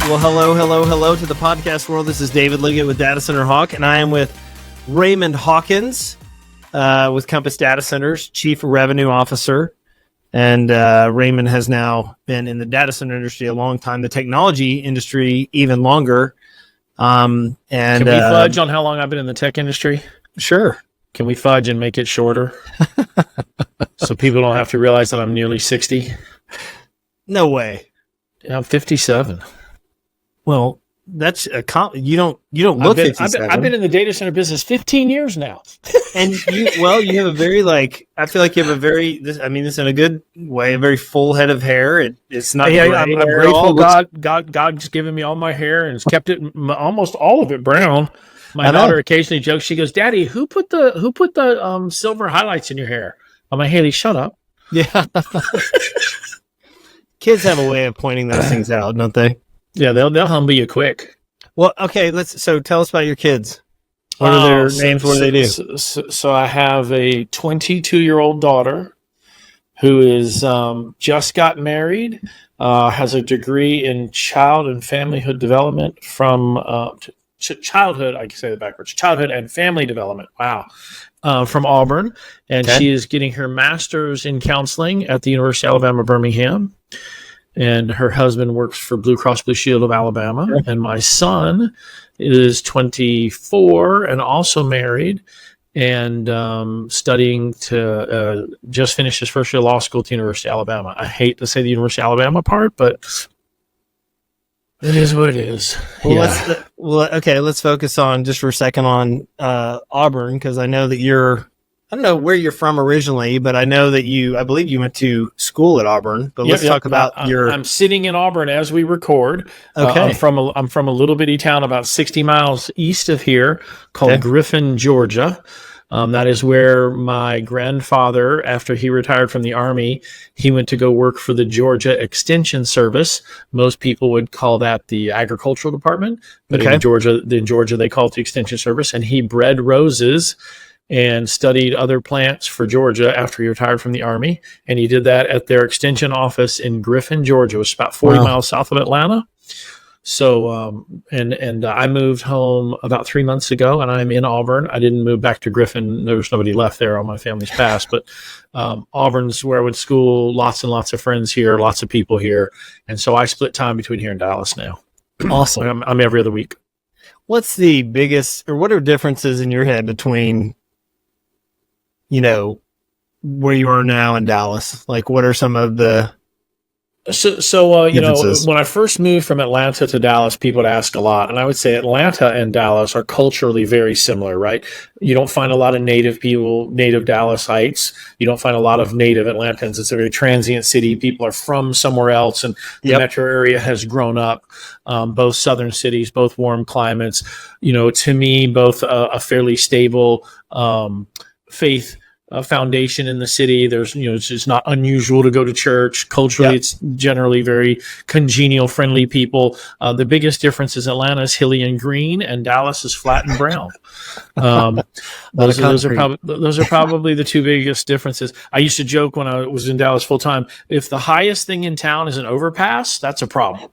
Well, hello to the podcast world. This is David Liggitt with datacenterHawk, and I am with Raymond Hawkins with Compass Datacenters, Chief Revenue Officer. And Raymond has now been in the data center industry a long time, the technology industry even longer. And can we fudge on how long I've been in the tech industry? Sure. Can we fudge and make it shorter so people don't have to realize that I'm nearly 60? No way. Yeah, I'm 57. Well, that's you don't look 57. I've been in the data center business 15 years now. And you have a very I feel like you have a very, this in a good way, a very full head of hair. It's not. Yeah, I'm grateful. God's given me all my hair and has kept it almost all of it brown. My daughter occasionally jokes. She goes, "Daddy, who put the silver highlights in your hair?" I'm like, "Haley, shut up." Yeah. Kids have a way of pointing those things out, don't they? Yeah, they'll humble you quick. Well, okay, so tell us about your kids. What are their names? What do they do? So I have a 22-year-old daughter who is just got married, has a degree in child and familyhood development from childhood. I can say that backwards. Childhood and family development. Wow. From Auburn, and she is getting her master's in counseling at the University of Alabama, Birmingham. And her husband works for Blue Cross Blue Shield of Alabama. Okay. And my son is 24 and also married and studying to just finish his first year of law school at the University of Alabama. I hate to say the University of Alabama part, but it is what it is. Well, let's focus on just for a second on Auburn, because I know that I don't know where you're from originally, but I know that I believe you went to school at Auburn. But let's talk about I'm sitting in Auburn as we record. Okay. I'm from a little bitty town about 60 miles east of here called Griffin, Georgia. That is where my grandfather, after he retired from the Army, he went to go work for the Georgia Extension Service. Most people would call that the agricultural department, but in Georgia, they call it the Extension Service. And he bred roses and studied other plants for Georgia after he retired from the Army. And he did that at their extension office in Griffin, Georgia, which is about 40 miles south of Atlanta. So, and I moved home about 3 months ago, and I'm in Auburn. I didn't move back to Griffin. There was nobody left there on my family's past, but Auburn's where I went to school, lots and lots of friends here, lots of people here. And so I split time between here and Dallas now. Awesome. I'm every other week. What's the biggest, or what are differences in your head between, where you are now in Dallas? Like, what are some of the when I first moved from Atlanta to Dallas, people would ask a lot. And I would say Atlanta and Dallas are culturally very similar, right? You don't find a lot of native people, native Dallasites. You don't find a lot of native Atlantans. It's a very transient city. People are from somewhere else, and the metro area has grown up. Both southern cities, both warm climates. To me, both a fairly stable faith foundation in the city. There's, it's just not unusual to go to church. Culturally, it's generally very congenial, friendly people. The biggest difference is Atlanta is hilly and green, and Dallas is flat and brown. Those are probably the two biggest differences. I used to joke when I was in Dallas full time, if the highest thing in town is an overpass, that's a problem.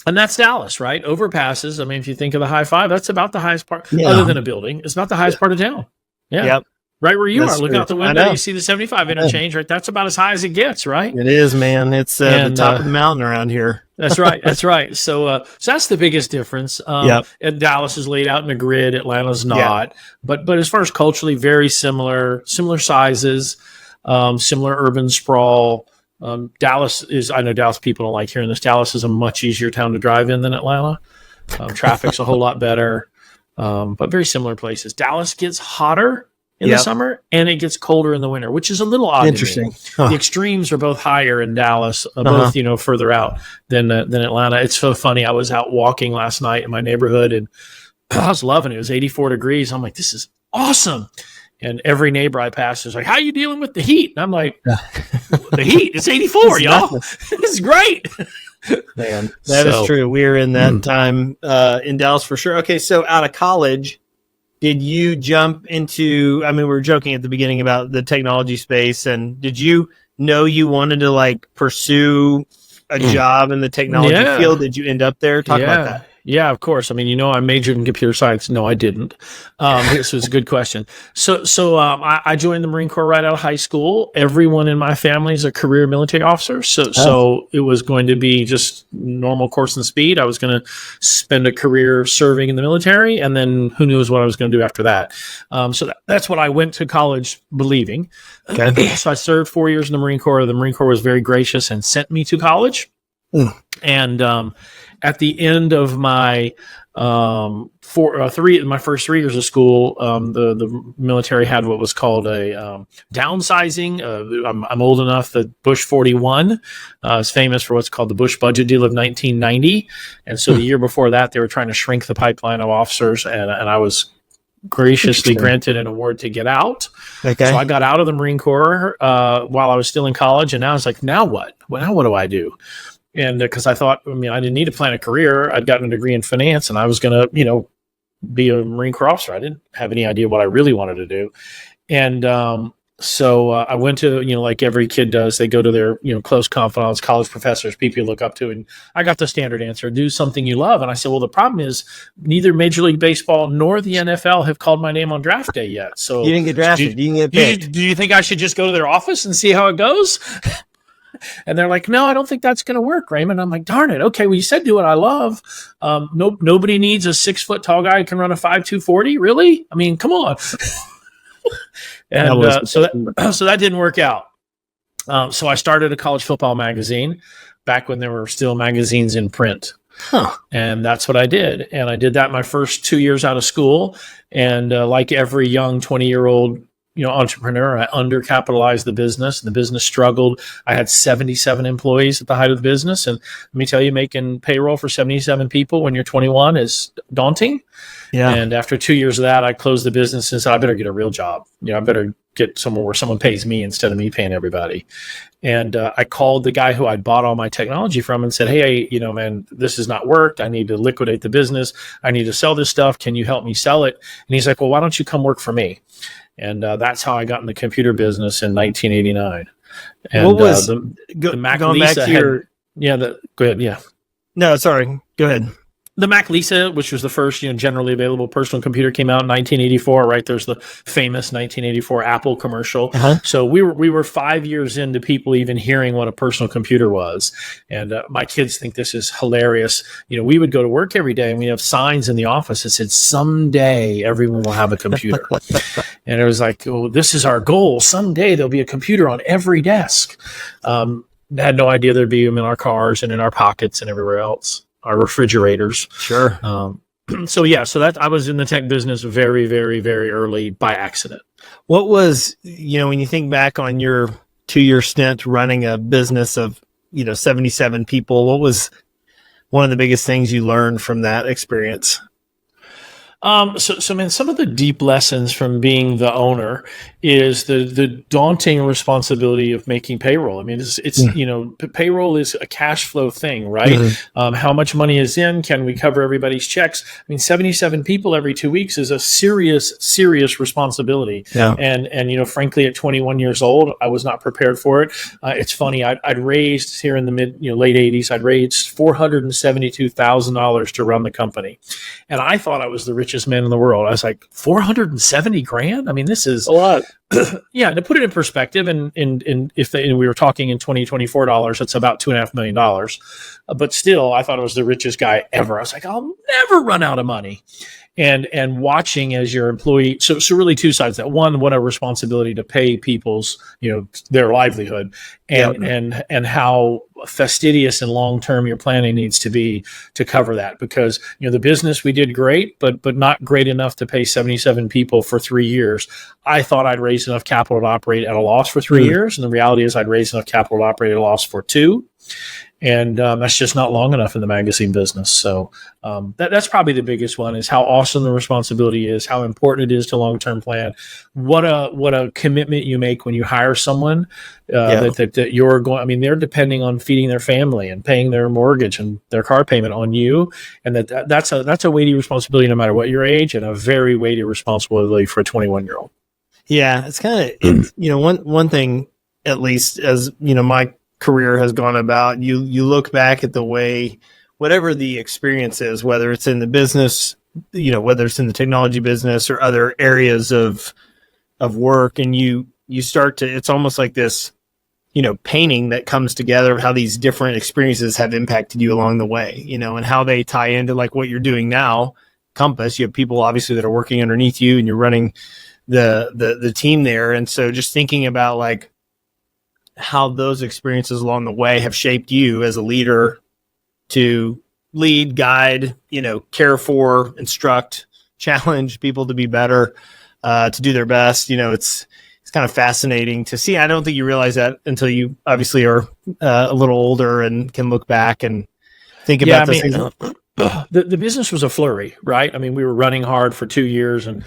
And that's Dallas, right? Overpasses. I mean, if you think of the high five, that's about the highest part, other than a building. It's about the highest part of town. Yeah. Yep. Right where you are, looking out the window, you see the 75 interchange, right? That's about as high as it gets, right? It is, man. It's the top of the mountain around here. That's right. That's right. So that's the biggest difference. And Dallas is laid out in a grid. Atlanta's not. But as far as culturally, very similar sizes, similar urban sprawl. Dallas is, I know Dallas people don't like hearing this. Dallas is a much easier town to drive in than Atlanta. Traffic's a whole lot better, but very similar places. Dallas gets hotter in the summer, and it gets colder in the winter, which is a little odd. Interesting. To me. The extremes are both higher in Dallas, both further out than Atlanta. It's so funny. I was out walking last night in my neighborhood, and I was loving it. It was 84 degrees. I'm like, this is awesome. And every neighbor I pass is like, how are you dealing with the heat? And I'm like, the heat, it's 84, y'all. It's great. Man, that is true. We're in that time in Dallas for sure. Okay, so out of college, did you jump into, we were joking at the beginning about the technology space, and did you know you wanted to pursue a job in the technology Yeah. field? Did you end up there? Talk about that. Yeah, of course. I mean, I majored in computer science. No, I didn't. This was a good question. I joined the Marine Corps right out of high school. Everyone in my family is a career military officer. So it was going to be just normal course and speed. I was going to spend a career serving in the military, and then who knows what I was going to do after that. That's what I went to college believing. Okay. So I served 4 years in the Marine Corps. The Marine Corps was very gracious and sent me to college. And at the end of my my first 3 years of school, the military had what was called a downsizing. I'm old enough that Bush 41 is famous for what's called the Bush budget deal of 1990, and so the year before that, they were trying to shrink the pipeline of officers, and I was graciously granted an award to get out. Okay. So I got out of the Marine Corps while I was still in college, and now I was like, now what? Well, now what do I do? And because I thought, I didn't need to plan a career. I'd gotten a degree in finance, and I was going to, be a Marine Corps officer. I didn't have any idea what I really wanted to do. And so I went to, like every kid does, they go to their, close confidants, college professors, people you look up to. And I got the standard answer, do something you love. And I said, well, the problem is neither Major League Baseball nor the NFL have called my name on draft day yet. So you didn't get drafted. You didn't get picked. Do you think I should just go to their office and see how it goes? And they're like, no, I don't think that's going to work, Raymond. I'm like, darn it. Okay, well, you said do what I love. Nobody needs a 6 foot tall guy who can run a 5.2 40. Really? I mean, come on. And so that didn't work out. So I started a college football magazine back when there were still magazines in print. Huh. And that's what I did. And I did that my first 2 years out of school. And like every young 20-year-old entrepreneur, I undercapitalized the business. The business struggled. I had 77 employees at the height of the business. And let me tell you, making payroll for 77 people when you're 21 is daunting. Yeah. And after 2 years of that, I closed the business and said, I better get a real job. I better get somewhere where someone pays me instead of me paying everybody. And I called the guy who I'd bought all my technology from and said, hey, man, this has not worked. I need to liquidate the business. I need to sell this stuff. Can you help me sell it? And he's like, well, why don't you come work for me? And that's how I got in the computer business in 1989. And what was the Mac going Lisa back to your? go ahead. Yeah. No, sorry. Go ahead. The Mac Lisa, which was the first generally available personal computer, came out in 1984. Right, there's the famous 1984 Apple commercial. Uh-huh. So we were 5 years into people even hearing what a personal computer was. And my kids think this is hilarious. We would go to work every day and we have signs in the office that said, someday everyone will have a computer. And it was like, oh, this is our goal. Someday there'll be a computer on every desk. Had no idea there'd be them in our cars and in our pockets and everywhere else. Our refrigerators. Sure. So that I was in the tech business very, very, very early by accident. What was, when you think back on your 2-year stint running a business of, 77 people, what was one of the biggest things you learned from that experience? Man, some of the deep lessons from being the owner is the daunting responsibility of making payroll. I mean, payroll is a cash flow thing, right? Mm-hmm. How much money is in? Can we cover everybody's checks? I mean, 77 people every 2 weeks is a serious responsibility. Yeah. And frankly, at 21 years old, I was not prepared for it. It's funny. I'd raised here in the late 80s, I'd raised $472,000 to run the company. And I thought I was the richest man in the world. I was like, 470 grand? I mean, this is a lot. Yeah, to put it in perspective, and we were talking in 2024 dollars, it's about $2.5 million. But still, I thought I was the richest guy ever. I was like, I'll never run out of money. And watching as your employee, so really two sides. That one, what a responsibility to pay people's, their livelihood, and how fastidious and long term your planning needs to be to cover that. Because the business we did great, but not great enough to pay 77 people for 3 years. I thought I'd raised enough capital to operate at a loss for 3 years, and the reality is I'd raised enough capital to operate at a loss for 2. And that's just not long enough in the magazine business. So that's probably the biggest one, is how awesome the responsibility is, how important it is to long-term plan. What a commitment you make when you hire someone that you're going. I mean, they're depending on feeding their family and paying their mortgage and their car payment on you, and that's a weighty responsibility no matter what your age, and a very weighty responsibility for a 21-year-old. Yeah, it's kind of one thing, at least as my career has gone about, you look back at the way, whatever the experience is, whether it's in the business, whether it's in the technology business or other areas of work, and you start to, it's almost like this, painting that comes together of how these different experiences have impacted you along the way, and how they tie into like what you're doing now, Compass. You have people obviously that are working underneath you, and you're running the team there. And so just thinking about like how those experiences along the way have shaped you as a leader to lead, guide, care for, instruct, challenge people to be better, to do their best. It's kind of fascinating to see. I don't think you realize that until you obviously are a little older and can look back and think about those things. The business was a flurry, right? I mean, we were running hard for 2 years and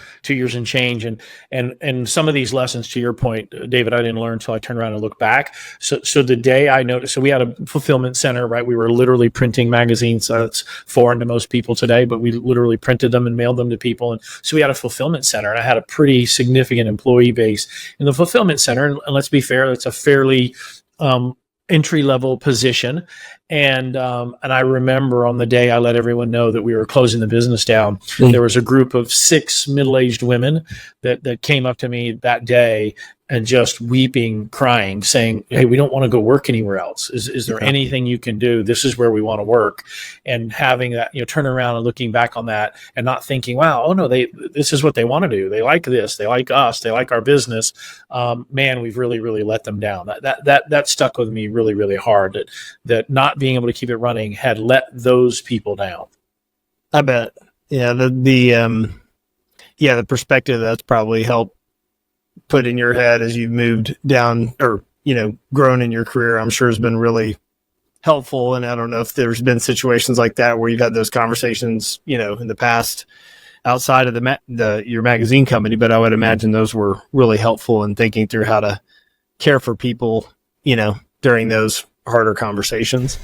change. And some of these lessons, to your point, David, I didn't learn until I turned around and looked back. So the day I noticed, so we had a fulfillment center, right? We were literally printing magazines. It's foreign to most people today, but we literally printed them and mailed them to people. And so we had a fulfillment center, and I had a pretty significant employee base in the fulfillment center. And let's be fair, it's a fairly entry-level position. And I remember on the day I let everyone know that we were closing the business down, there was a group of 6 middle-aged women that came up to me that day and just weeping, crying, saying, "Hey, we don't want to go work anywhere else. Is there anything you can do? This is where we want to work." And having that, turn around and looking back on that and not thinking, wow, oh no, this is what they want to do. They like this. They like us. They like our business. Man, we've really, really let them down. That stuck with me really, really hard, that not being able to keep it running had let those people down. I bet. Yeah. The perspective that's probably helped put in your head as you've moved down or, grown in your career, I'm sure has been really helpful. And I don't know if there's been situations like that where you've had those conversations, in the past outside of your magazine company, but I would imagine those were really helpful in thinking through how to care for people, during those harder conversations.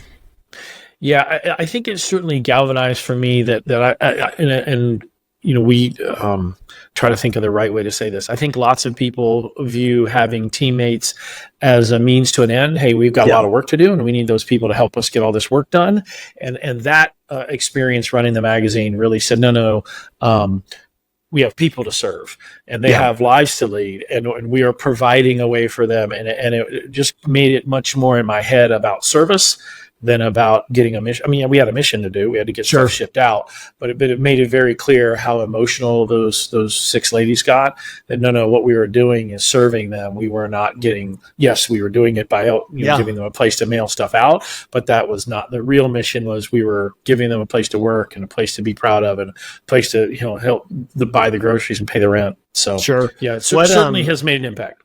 Yeah, I think it certainly galvanized for me that we try to think of the right way to say this. I think lots of people view having teammates as a means to an end. Hey, we've got a lot of work to do, and we need those people to help us get all this work done. And that experience running the magazine really said, no, we have people to serve, and they have lives to lead, and we are providing a way for them. And it just made it much more in my head about service than about getting a mission. I mean, we had a mission to do. We had to get stuff shipped out, but it made it very clear how emotional those 6 ladies got, that no, what we were doing is serving them. We were not getting, yes, we were doing it by giving them a place to mail stuff out, but that was not the real mission. Was we were giving them a place to work and a place to be proud of and a place to, help buy the groceries and pay the rent. So yeah, it certainly has made an impact.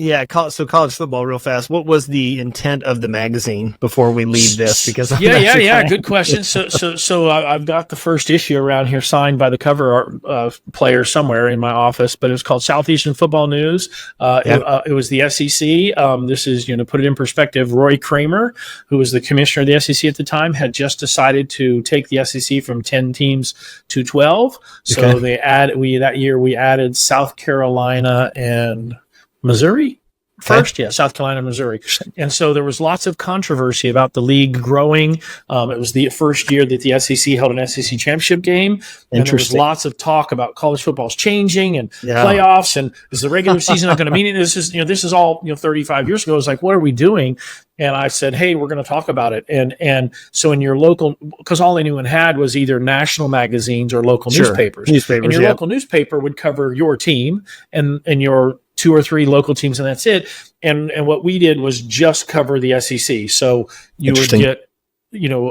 Yeah, so college football, real fast. What was the intent of the magazine before we leave this? Because good question. So I've got the first issue around here signed by the cover player somewhere in my office, but it was called Southeastern Football News. It was the SEC. This is, to put it in perspective, Roy Kramer, who was the commissioner of the SEC at the time, had just decided to take the SEC from 10 teams to 12. So that year we added South Carolina and Missouri first, South Carolina, Missouri. And so there was lots of controversy about the league growing. It was the first year that the SEC held an SEC championship game. And there was lots of talk about college football's changing and playoffs, and is the regular season not going to mean it? This is all 35 years ago. It's like, what are we doing? And I said, hey, we're going to talk about it. And so in your local, because all anyone had was either national magazines or local newspapers. And your local newspaper would cover your team and your 2 or 3 local teams, and that's it. And what we did was just cover the SEC. So you would get,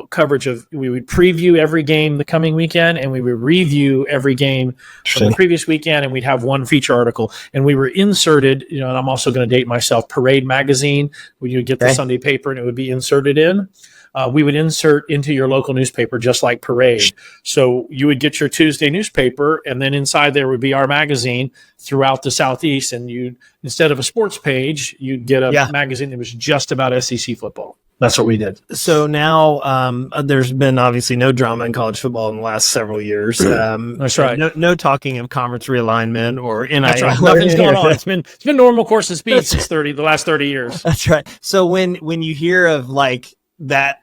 coverage of, we would preview every game the coming weekend, and we would review every game from the previous weekend, and we'd have one feature article. And we were inserted, and I'm also going to date myself, Parade Magazine, where you would get the Sunday paper and it would be inserted in. We would insert into your local newspaper just like Parade. So you would get your Tuesday newspaper, and then inside there would be our magazine throughout the Southeast. And instead of a sports page, you'd get a magazine that was just about SEC football. that's what we did. So now there's been obviously no drama in college football in the last several years. That's right. No talking of conference realignment or NIL. That's right. Nothing's going on. It's been normal course of speech since the last 30 years. That's right. So when you hear of like that,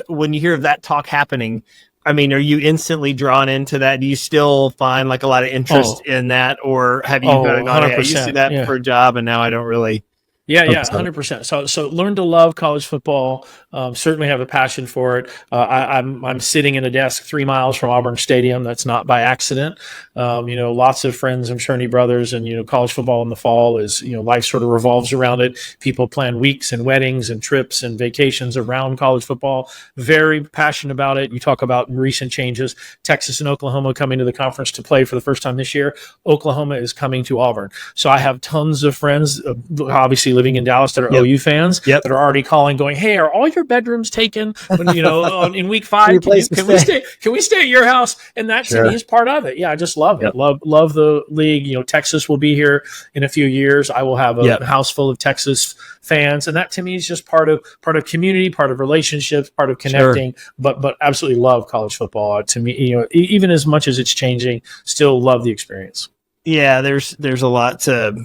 when you hear of that talk happening, I mean, are you instantly drawn into that? Do you still find like a lot of interest in that, or have you gone, I used to do that for a job and now I don't really? Yeah, 100%. So learn to love college football. Certainly have a passion for it. I'm sitting in a desk 3 miles from Auburn Stadium. That's not by accident. Lots of friends and fraternity brothers, and college football in the fall is life sort of revolves around it. People plan weeks and weddings and trips and vacations around college football. Very passionate about it. You talk about recent changes. Texas and Oklahoma coming to the conference to play for the first time this year. Oklahoma is coming to Auburn. So I have tons of friends, obviously living in Dallas, that are OU fans that are already calling, going, "Hey, are all your bedrooms taken? In week 5, can we stay at your house?" And that to me is part of it. Yeah, I just love it. Love the league. Texas will be here in a few years. I will have a house full of Texas fans, and that to me is just part of community, part of relationships, part of connecting. But absolutely love college football. To me, even as much as it's changing, still love the experience. Yeah, there's a lot to.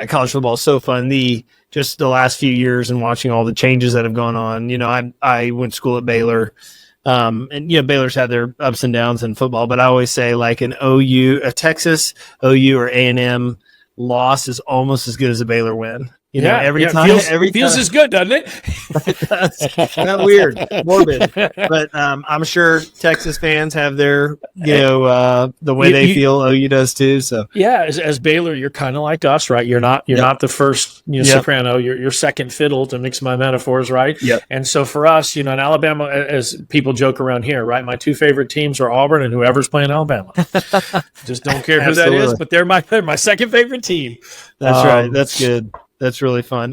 College football is so fun. Just the last few years and watching all the changes that have gone on. I went to school at Baylor, and Baylor's had their ups and downs in football. But I always say like a Texas, OU, or A&M loss is almost as good as a Baylor win. Every time feels as good, doesn't it? It does. Not weird, morbid, but I'm sure Texas fans have their, the way they feel. OU does too. So as Baylor, you're kind of like us, right? You're not the first soprano. You're second fiddle, to mix my metaphors, right? Yep. And so for us, in Alabama, as people joke around here, right? My 2 favorite teams are Auburn and whoever's playing Alabama. Just don't care who that is, but they're my second favorite team. That's right. That's good. That's really fun.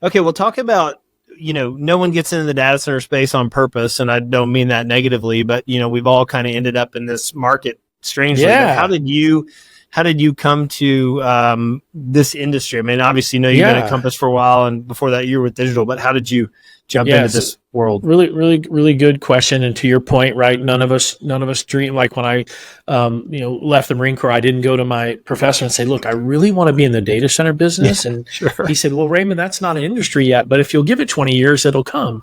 Okay, we'll talk about, no one gets into the data center space on purpose, and I don't mean that negatively, but, we've all kind of ended up in this market strangely. Yeah. How did you come to this industry? I mean, obviously, you've been at Compass for a while, and before that you were with Digital, but how did you jump into this world? Really, really, really good question. And to your point, right? None of us dream. Like when I, left the Marine Corps, I didn't go to my professor and say, "Look, I really want to be in the data center business." And he said, "Well, Raymond, that's not an industry yet, but if you'll give it 20 years, it'll come."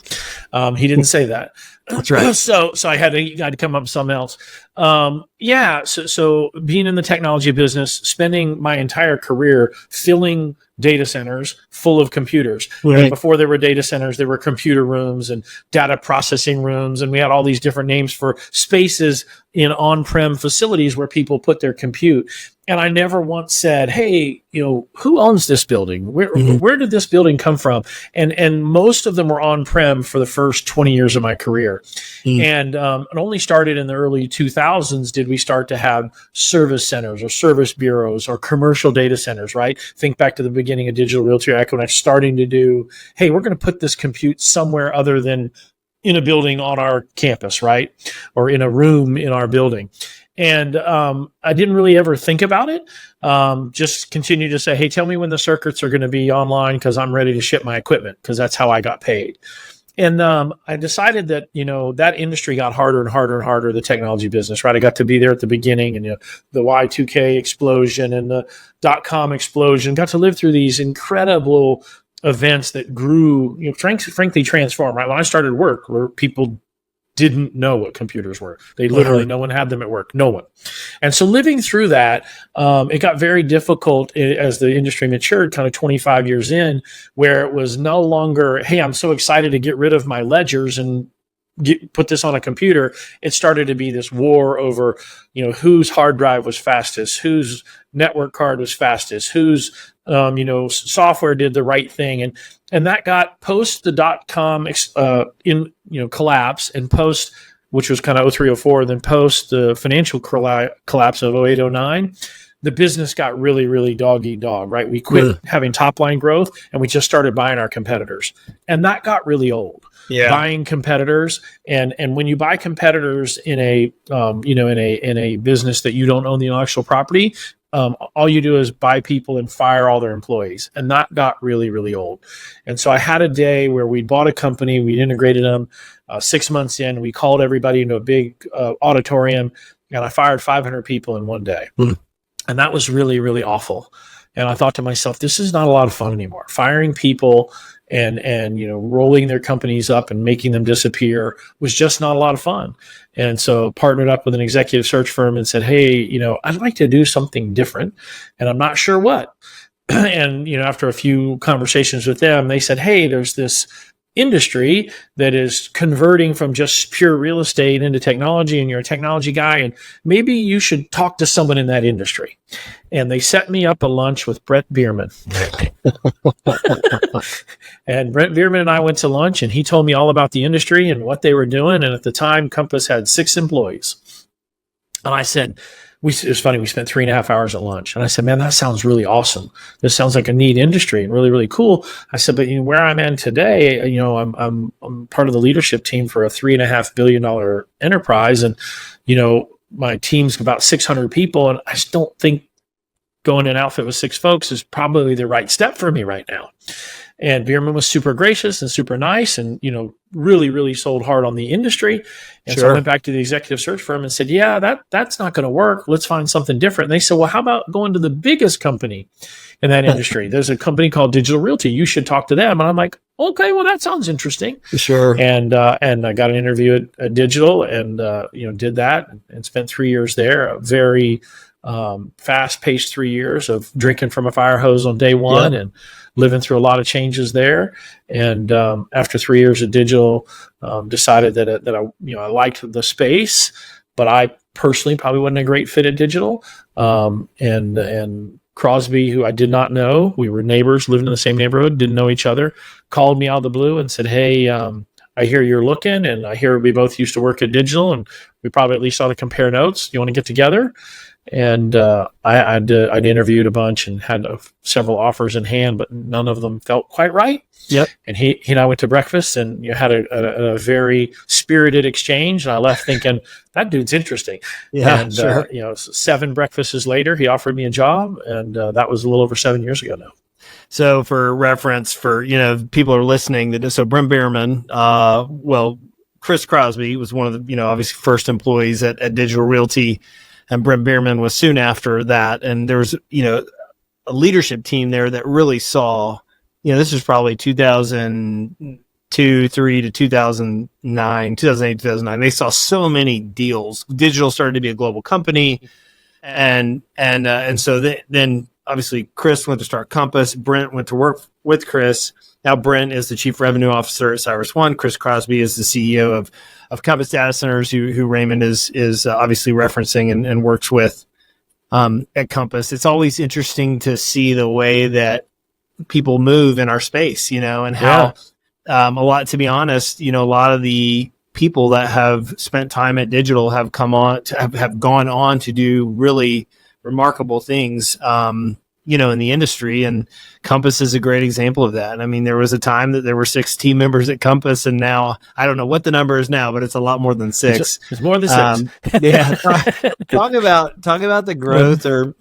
He didn't say that. That's right. So I had to come up with something else. So being in the technology business, spending my entire career filling data centers full of computers. Right. And before there were data centers, there were computer rooms and data processing rooms, and we had all these different names for spaces in on-prem facilities where people put their compute. And I never once said, "Hey, who owns this building? Where did this building come from?" And most of them were on-prem for the first 20 years of my career. And it only started in the early 2000s did we start to have service centers or service bureaus or commercial data centers, right? Think back to the beginning of Digital Realty Equinix starting to do, "Hey, we're going to put this compute somewhere other than in a building on our campus, right? Or in a room in our building." And I didn't really ever think about it. Just continue to say, "Hey, tell me when the circuits are going to be online because I'm ready to ship my equipment," because that's how I got paid. And I decided that, that industry got harder and harder and harder, the technology business, right? I got to be there at the beginning, and the Y2K explosion and the .com explosion, got to live through these incredible events that grew, frankly transformed, right? When I started work, where people didn't know what computers were. They literally, no one had them at work. No one. And so living through that, it got very difficult as the industry matured, kind of 25 years in, where it was no longer, "Hey, I'm so excited to get rid of my ledgers and put this on a computer." It started to be this war over, whose hard drive was fastest, whose network card was fastest, whose software did the right thing, and that got post the .com collapse, and post, which was kind of 0304, then post the financial collapse of 0809. The business got really, really dog eat dog, right? We quit having top line growth, and we just started buying our competitors, and that got really old. Buying competitors, and when you buy competitors in a in a business that you don't own the intellectual property, all you do is buy people and fire all their employees. And that got really, really old. And so I had a day where we bought a company, we integrated them. 6 months in, we called everybody into a big auditorium, and I fired 500 people in one day. And that was really, really awful. And I thought to myself, this is not a lot of fun anymore. Firing people and rolling their companies up and making them disappear was just not a lot of fun. And so partnered up with an executive search firm and said, hey, I'd like to do something different, and I'm not sure what. And, after a few conversations with them, they said, hey, there's this industry that is converting from just pure real estate into technology, and you're a technology guy, and maybe you should talk to someone in that industry. And they set me up a lunch with Brent Bierman. And Brent Bierman and I went to lunch, and he told me all about the industry and what they were doing. And at the time, Compass had 6 employees. And I said, it was funny, we spent 3.5 hours at lunch. And I said, man, that sounds really awesome. This sounds like a neat industry and really, really cool. I said, but where I'm in today, I'm part of the leadership team for a $3.5 billion enterprise. And, my team's about 600 people. And I just don't think going in an outfit with 6 folks is probably the right step for me right now. And Bierman was super gracious and super nice and, really, really sold hard on the industry. And so I went back to the executive search firm and said, yeah, that's not going to work. Let's find something different. And they said, well, how about going to the biggest company in that industry? There's a company called Digital Realty. You should talk to them. And I'm like, okay, well, that sounds interesting. Sure. And I got an interview at Digital and, did that and spent 3 years there. A very fast-paced 3 years of drinking from a fire hose on day one and living through a lot of changes there. And after 3 years at Digital, decided that I liked the space, but I personally probably wasn't a great fit at Digital. And Crosby, who I did not know, we were neighbors, lived in the same neighborhood, didn't know each other, called me out of the blue and said, hey, I hear you're looking, and I hear we both used to work at Digital, and we probably at least ought to compare notes. You want to get together? And I'd interviewed a bunch and had several offers in hand, but none of them felt quite right. Yep. And he and I went to breakfast and had a very spirited exchange. And I left thinking, that dude's interesting. Yeah, and, sure. 7 breakfasts later, he offered me a job. And that was a little over 7 years ago now. So for reference, for, people are listening, so Brent Bierman, Chris Crosby was one of the, obviously first employees at Digital Realty. And Brent Bierman was soon after that. And there was, a leadership team there that really saw, this was probably 2002, 3 to 2009, 2008, 2009. They saw so many deals. Digital started to be a global company. And so then obviously Chris went to start Compass. Brent went to work with Chris. Now Brent is the chief revenue officer at CyrusOne. Chris Crosby is the CEO of Compass Datacenters, who Raymond is obviously referencing and works with at Compass. It's always interesting to see the way that people move in our space, and how a lot, to be honest, a lot of the people that have spent time at Digital have gone on to do really remarkable things, in the industry, and Compass is a great example of that. I mean, there was a time that there were 6 team members at Compass, and now I don't know what the number is now, but it's a lot more than 6. It's more than 6. Yeah. Talk about the growth, or,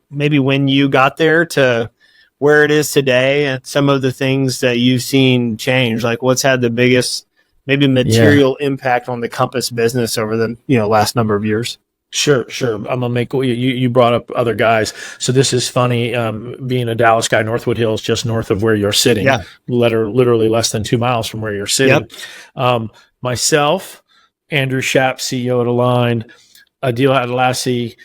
maybe when you got there to where it is today, and some of the things that you've seen change, like what's had the biggest, maybe material impact on the Compass business over the, last number of years. Sure. I'm gonna make you brought up other guys, so this is funny. Being a Dallas guy, Northwood Hills, just north of where you're sitting, literally less than 2 miles from where you're sitting. Yep. Myself, Andrew Schaap, CEO at Aligned, Adil Adalasi,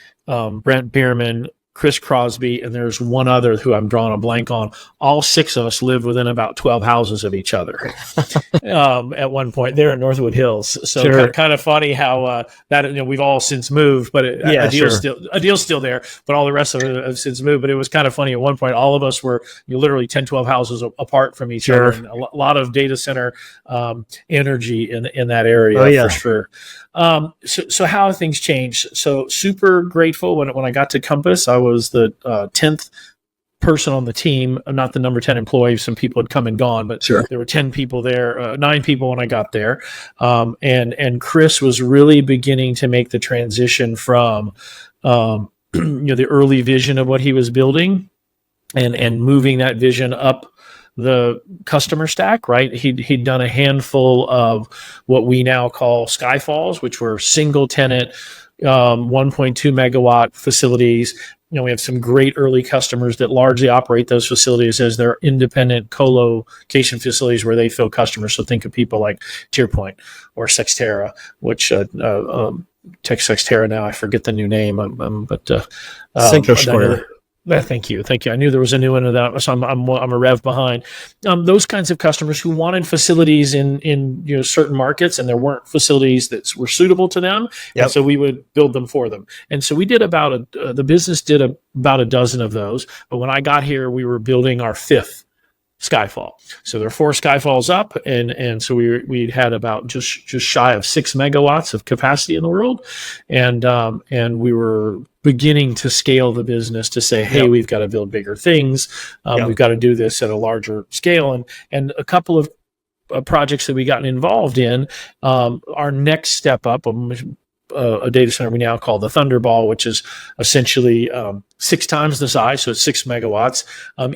Brent Bierman, Chris Crosby, and there's one other who I'm drawing a blank on. All 6 of us live within about 12 houses of each other at one point there in Northwood Hills. So kind of funny how that we've all since moved, but Adil's still there, but all the rest of it have since moved. But it was kind of funny at one point. All of us were literally 10, 12 houses apart from each other, and a lot of data center energy in that area for sure. So how have things changed? So super grateful when I got to Compass. I was the 10th person on the team. I'm not the number 10 employee. Some people had come and gone, but there were 10 people there, 9 people when I got there. And Chris was really beginning to make the transition from the early vision of what he was building, and moving that vision up the customer stack, right? He'd done a handful of what we now call Skyfalls, which were single tenant, 1.2 megawatt facilities. We have some great early customers that largely operate those facilities as their independent co-location facilities where they fill customers. So think of people like TierPoint or Sextera, which Tech Sextera now, I forget the new name, but Cinco Square. Thank you. I knew there was a new one of that, so I'm a rev behind. Those kinds of customers who wanted facilities in certain markets, and there weren't facilities that were suitable to them, and so we would build them for them. And so we did the business did about a dozen of those. But when I got here, we were building our fifth Skyfall. So there are 4 Skyfalls up, and so we had about just shy of 6 megawatts of capacity in the world, and we were beginning to scale the business to say, hey, we've got to build bigger things. We've got to do this at a larger scale, and a couple of projects that we gotten involved in. Our next step up, a data center we now call the Thunderball, which is essentially 6 times the size, so it's 6 megawatts.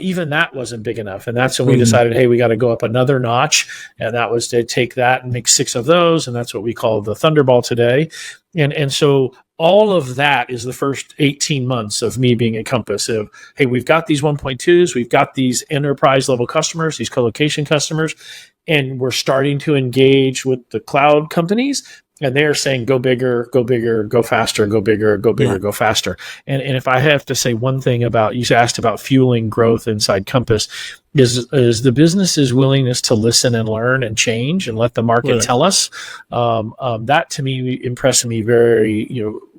Even that wasn't big enough, and that's when we decided, hey, we got to go up another notch, and that was to take that and make 6 of those, and that's what we call the Thunderball today. And so all of that is the first 18 months of me being at Compass. Of, hey, we've got these 1.2s, we've got these enterprise level customers, these co-location customers, and we're starting to engage with the cloud companies. And they're saying, go bigger, go faster, go bigger, go faster. And if I have to say one thing about, you asked about fueling growth inside Compass, is the business's willingness to listen and learn and change and let the market tell us. That to me impressed me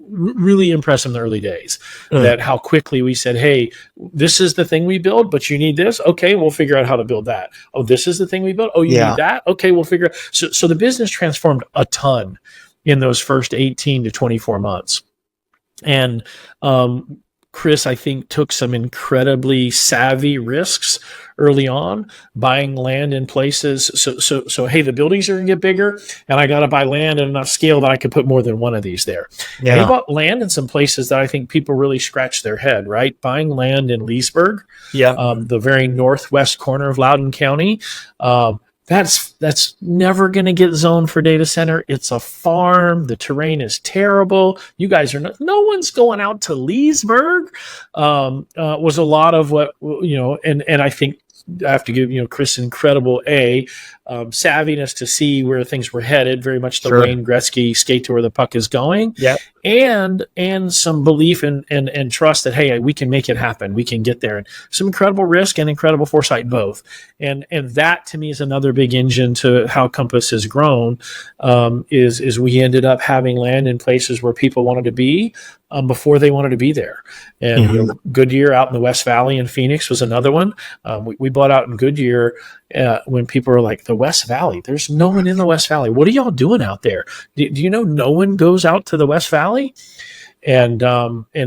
really impressed in the early days, that how quickly we said, hey, this is the thing we build, but you need this. Okay, we'll figure out how to build that. Oh, this is the thing we built. Oh, you need that. Okay, we'll figure it. So the business transformed a ton in those first 18 to 24 months. And Chris, I think, took some incredibly savvy risks early on, buying land in places. So hey, the buildings are going to get bigger, and I got to buy land at enough scale that I could put more than one of these there. Yeah. And he bought land in some places that I think people really scratch their head, right? Buying land in Leesburg, the very northwest corner of Loudoun County. That's never going to get zoned for data center. It's a farm. The terrain is terrible. You guys are no one's going out to Leesburg. Was a lot of what, and I think I have to give, Chris incredible savviness to see where things were headed, very much the Wayne Gretzky skate to where the puck is going. Yeah. And some belief and trust that, hey, we can make it happen. We can get there. And some incredible risk and incredible foresight both. And that to me is another big engine to how Compass has grown, is we ended up having land in places where people wanted to be before they wanted to be there. And Goodyear out in the West Valley in Phoenix was another one. We bought out in Goodyear when people were like, the West Valley, there's no one in the West Valley. What are y'all doing out there? Do you know no one goes out to the West Valley? And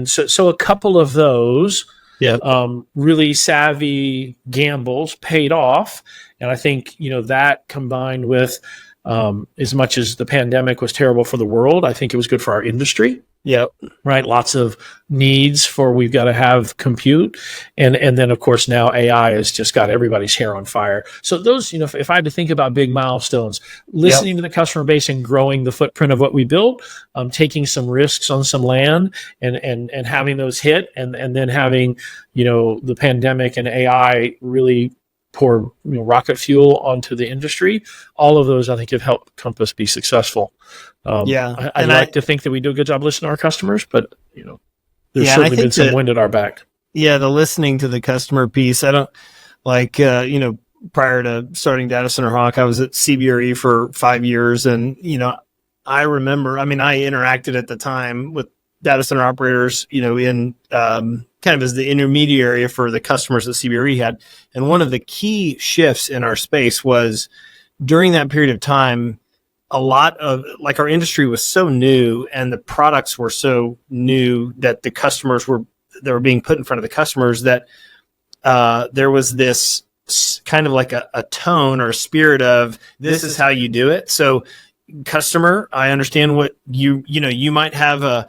so a couple of those really savvy gambles paid off. And I think, that combined with as much as the pandemic was terrible for the world, I think it was good for our industry. Yep. Right. Lots of needs for, we've got to have compute. And then of course now AI has just got everybody's hair on fire. So those, if I had to think about big milestones, listening to the customer base and growing the footprint of what we built, taking some risks on some land and having those hit, and then having, the pandemic and AI really pour rocket fuel onto the industry. All of those I think have helped Compass be successful. I'd like to think that we do a good job listening to our customers, but there's certainly been some wind at our back. Yeah, the listening to the customer piece. I don't like prior to starting datacenterHawk, I was at CBRE for 5 years, and I remember. I interacted at the time with data center operators, in kind of as the intermediary for the customers that CBRE had. And one of the key shifts in our space was during that period of time, a lot of our industry was so new and the products were so new that the customers were being put in front of the customers that there was this kind of like a tone or a spirit of this is how you do it. So customer, I understand what you might have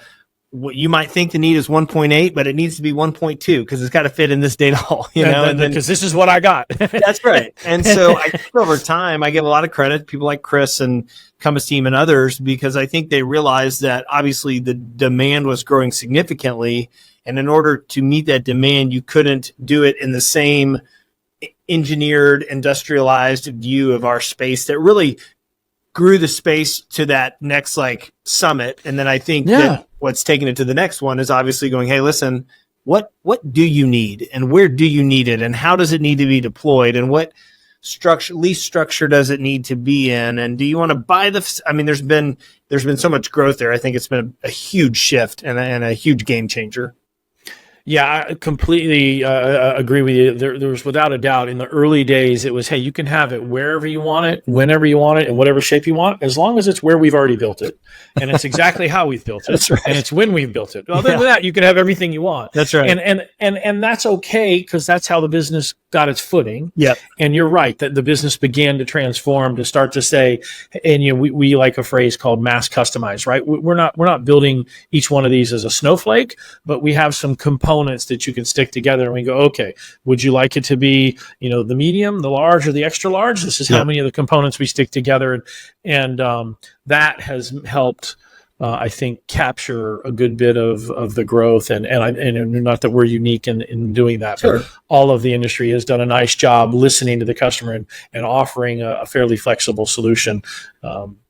what you might think the need is 1.8, but it needs to be 1.2 because it's got to fit in this data hall, and then because this is what I got. That's right. And so I think over time, I give a lot of credit to people like Chris and Compass team and others, because I think they realized that obviously the demand was growing significantly. And in order to meet that demand, you couldn't do it in the same engineered, industrialized view of our space that really grew the space to that next like summit. And then I think that what's taking it to the next one is obviously going, hey, listen, what do you need and where do you need it and how does it need to be deployed and what least structure does it need to be in? And do you want to buy there's been so much growth there. I think it's been a huge shift and a huge game changer. Yeah, I completely agree with you. There was without a doubt in the early days, it was, hey, you can have it wherever you want it, whenever you want it, in whatever shape you want, as long as it's where we've already built it. And it's exactly how we've built it. That's right. And it's when we've built it. Other than that, you can have everything you want. That's right. And that's okay, because that's how the business got its footing. Yep. And you're right that the business began to transform, to start to say, and we like a phrase called mass customize, right? We're not building each one of these as a snowflake, but we have some components that you can stick together, and we go, okay, would you like it to be, the medium, the large, or the extra large? This is how many of the components we stick together, and that has helped, I think, capture a good bit of the growth, and not that we're unique in doing that, sure. But all of the industry has done a nice job listening to the customer and offering a fairly flexible solution,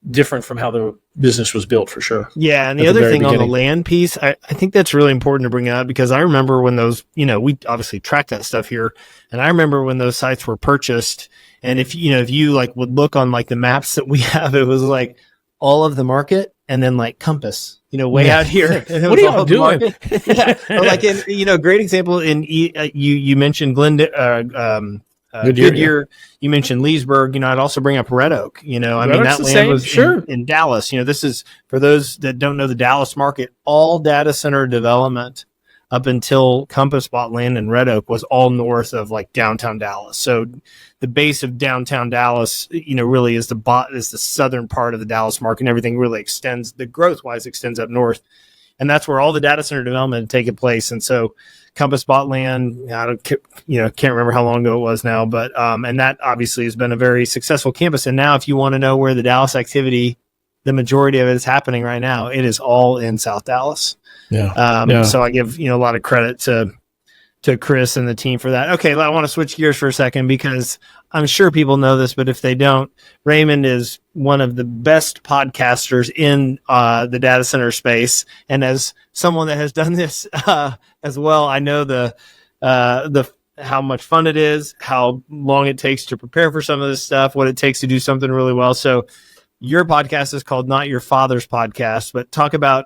different from how the business was built, for sure. Yeah, and the other thing on the land piece, I think that's really important to bring out, because I remember when those, we obviously track that stuff here, and I remember when those sites were purchased, and if you like would look on like the maps that we have, it was like all of the market. And then like Compass, way out here. What are y'all doing? Yeah. Like a great example in you mentioned Goodyear. You mentioned Leesburg. I'd also bring up Red Oak. That land was in Dallas. This is for those that don't know the Dallas market. All data center development up until Compass bought land in Red Oak was all north of like downtown Dallas. So the base of downtown Dallas, really is the southern part of the Dallas market, and everything really extends, the growth-wise extends up north. And that's where all the data center development had taken place. And so Compass bought land, can't remember how long ago it was now, but and that obviously has been a very successful campus. And now if you want to know where the Dallas activity, the majority of it is happening right now, it is all in South Dallas. Yeah. So I give a lot of credit to Chris and the team for that. Okay, I want to switch gears for a second, because I'm sure people know this, but if they don't, Raymond is one of the best podcasters in the data center space, and as someone that has done this as well, I know the how much fun it is, how long it takes to prepare for some of this stuff, what it takes to do something really well. So your podcast is called Not Your Father's Podcast, but talk about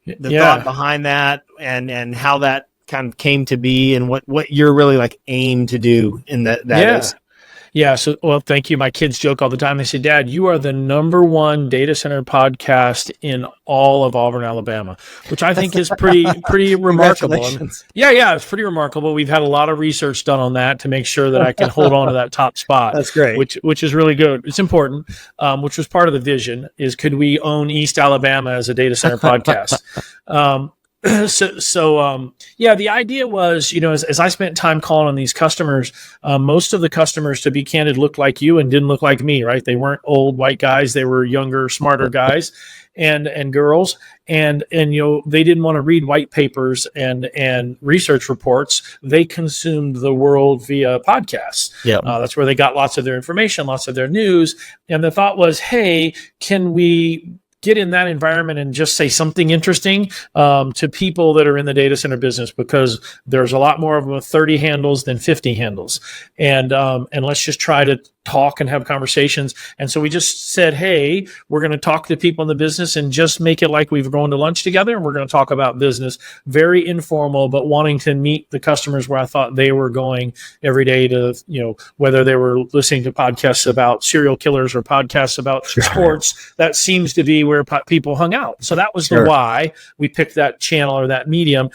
the thought behind that and how that kind of came to be and what you're really like aim to do in that is. Yeah. So, well, thank you. My kids joke all the time. They say, Dad, you are the #1 data center podcast in all of Auburn, Alabama, which I think is pretty remarkable. Yeah. It's pretty remarkable. We've had a lot of research done on that to make sure that I can hold on to that top spot. That's great. Which is really good. It's important, which was part of the vision, is could we own East Alabama as a data center podcast? The idea was, as I spent time calling on these customers, most of the customers, to be candid, looked like you and didn't look like me, right? They weren't old white guys. They were younger, smarter guys and girls. And they didn't want to read white papers and research reports. They consumed the world via podcasts. Yeah. That's where they got lots of their information, lots of their news. And the thought was, hey, can we get in that environment and just say something interesting to people that are in the data center business, because there's a lot more of them with 30 handles than 50 handles. And let's just try to talk and have conversations. And so we just said, hey, we're going to talk to people in the business and just make it like we've gone to lunch together. And we're going to talk about business, very informal, but wanting to meet the customers where I thought they were going every day to, whether they were listening to podcasts about serial killers or podcasts about sports, that seems to be where people hung out. So that was the why we picked that channel or that medium.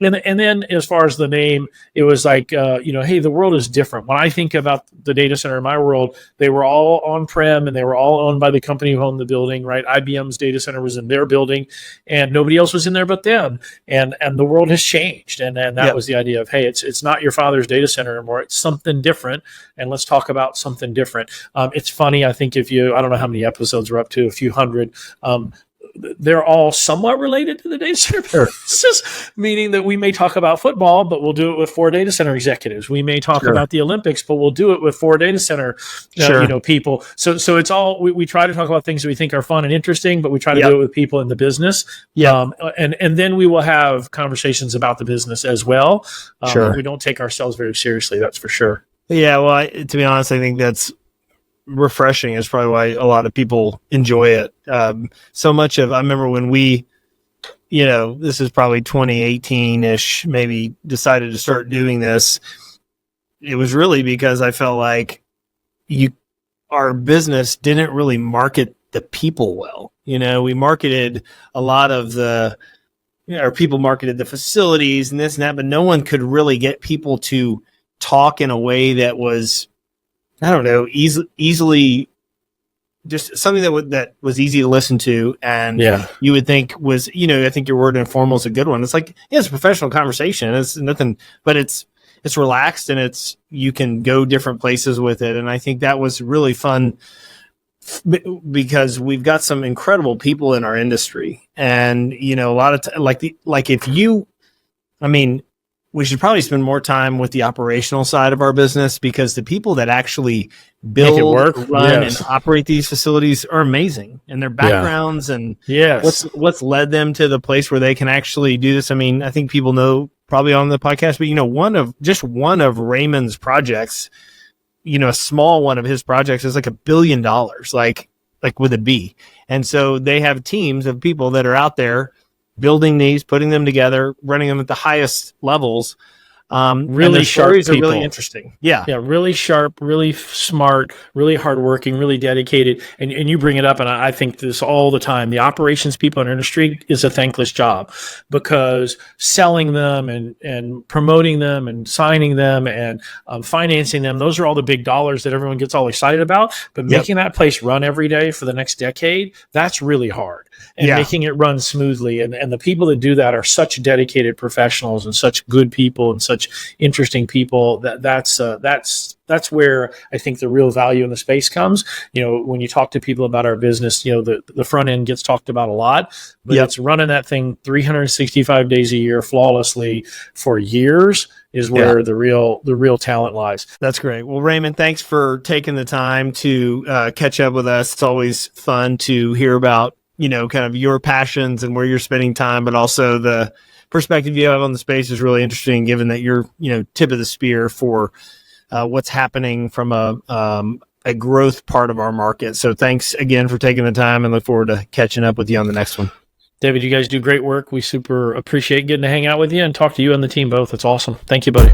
And then as far as the name, it was like, hey, the world is different. When I think about the data center in my world, they were all on-prem and they were all owned by the company who owned the building, right? IBM's data center was in their building and nobody else was in there but them. And the world has changed. And that was the idea of, hey, it's not your father's data center anymore. It's something different. And let's talk about something different. It's funny. I think I don't know how many episodes we're up to, a few hundred. They're all somewhat related to the data center business, meaning that we may talk about football, but we'll do it with 4 data center executives. We may talk about the Olympics, but we'll do it with 4 data center people. So it's all, we try to talk about things that we think are fun and interesting, but we try to do it with people in the business. And then we will have conversations about the business as well. We don't take ourselves very seriously, that's for sure. Yeah, well, to be honest, I think that's refreshing is probably why a lot of people enjoy it. So much of, I remember when we, this is probably 2018-ish, maybe decided to start doing this. It was really because I felt like our business didn't really market the people well. We marketed a lot of our people marketed the facilities and this and that, but no one could really get people to talk in a way that was, I don't know, easily just something that was easy to listen to. And you would think was, I think your word informal is a good one. It's like, it's a professional conversation. It's nothing, but it's relaxed and you can go different places with it. And I think that was really fun because we've got some incredible people in our industry. And, a lot of we should probably spend more time with the operational side of our business because the people that actually build, run, and operate these facilities are amazing, and their backgrounds and what's led them to the place where they can actually do this. I mean, I think people know probably on the podcast, but one of Raymond's projects, a small one of his projects is like $1 billion, like with a B. And so they have teams of people that are out there building these, putting them together, running them at the highest levels. Really sharp people. Are really interesting. Yeah, really sharp, really smart, really hardworking, really dedicated. And you bring it up, and I think this all the time. The operations people in our industry is a thankless job because selling them and promoting them and signing them and financing them, those are all the big dollars that everyone gets all excited about. But making that place run every day for the next decade, that's really hard. And making it run smoothly. And the people that do that are such dedicated professionals and such good people and such interesting people that's where I think the real value in the space comes. When you talk to people about our business, the front end gets talked about a lot, but it's running that thing 365 days a year flawlessly for years is where the real talent lies. That's great. Well, Raymond, thanks for taking the time to catch up with us. It's always fun to hear about kind of your passions and where you're spending time, but also the perspective you have on the space is really interesting, given that you're, tip of the spear for what's happening from a growth part of our market. So thanks again for taking the time and look forward to catching up with you on the next one. David, you guys do great work. We super appreciate getting to hang out with you and talk to you and the team both. It's awesome. Thank you, buddy.